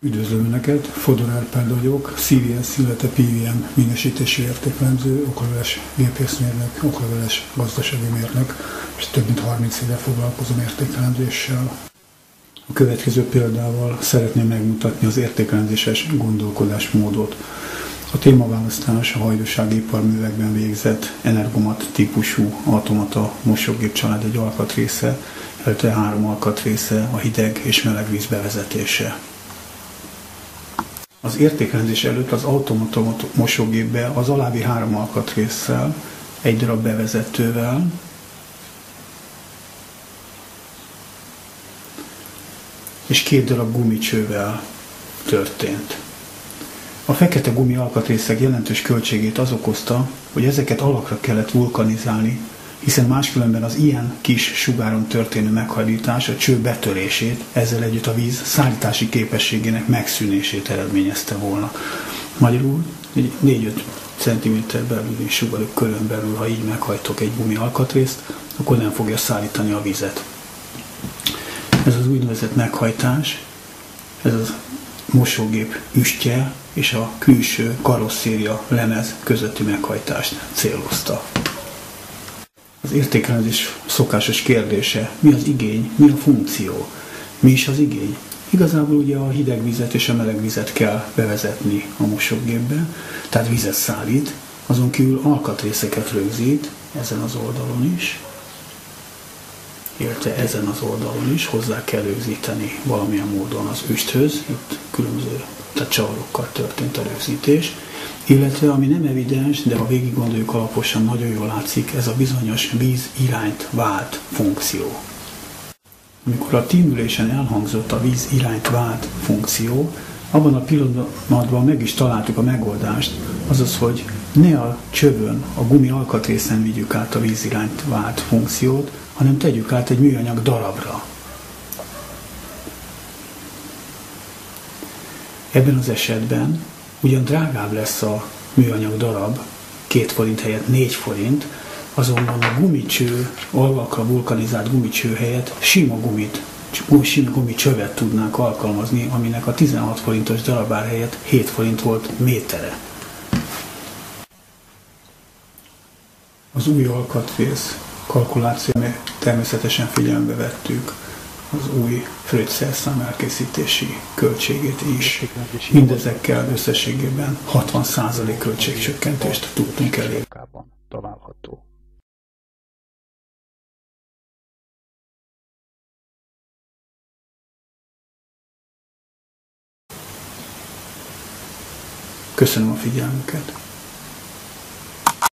Üdvözlöm Önöket, Fodor Árpád vagyok, CVS, illetve PVM minősítési értékelemző, okleveles gépészmérnök, okleveles gazdasági mérnök, és több mint 30 éve foglalkozom értékelemzéssel. A következő példával szeretném megmutatni az értékelemzéses gondolkodásmódot. A témaválasztás a hajdúsági iparművekben végzett Energomat típusú automata mosógép család egy alkatrésze, illetve 3 alkatrésze a hideg és meleg víz bevezetése. Az értékelés előtt az automata mosógépbe az alábbi 3 alkatrésszel, egy darab bevezetővel, és 2 darab gumicsővel történt. A fekete gumi alkatrészek jelentős költségét az okozta, hogy ezeket alakra kellett vulkanizálni, hiszen máskülönben az ilyen kis sugáron történő meghajlítás a cső betörését, ezzel együtt a víz szállítási képességének megszűnését eredményezte volna. Magyarul egy 4-5 cm belüli sugarú körön belül, ha így meghajtok egy gumi alkatrészt, akkor nem fogja szállítani a vizet. Ez az úgynevezett meghajtás, ez az mosógép üstje és a külső karosszéria lemez közötti meghajtást célozta. Az értékelés szokásos kérdése, mi az igény, mi a funkció? Mi is az igény? Igazából ugye a hideg vizet és a meleg vizet kell bevezetni a mosógépbe, tehát vizet szállít, azon kívül alkatrészeket rögzít, ezen az oldalon is, illetve ezen az oldalon is hozzá kell rögzíteni valamilyen módon az üsthöz, itt különböző csavarokkal történt a rögzítés, illetve ami nem evidens, de ha végig gondoljuk alaposan, nagyon jól látszik, ez a bizonyos víz irányt vált funkció. Amikor a teamülésen elhangzott a víz irányt vált funkció, abban a pillanatban meg is találtuk a megoldást, azaz, hogy ne a csövön, a gumi alkatrészen vigyük át a víz irányt vált funkciót, hanem tegyük át egy műanyag darabra. Ebben az esetben ugyan drágább lesz a műanyag darab, 2 forint helyett 4 forint, azonban a gumicső, alakra vulkanizált gumicső helyett sima gumicsövet tudnánk alkalmazni, aminek a 16 forintos darabár helyett 7 forint volt métere. Az új alkatrész kalkulációban természetesen figyelembe vettük az új fröccsszerszám elkészítési költségét is. Mindezekkel összességében 60% költségcsökkentést tudtunk elérni. Található. Köszönöm a figyelmüket!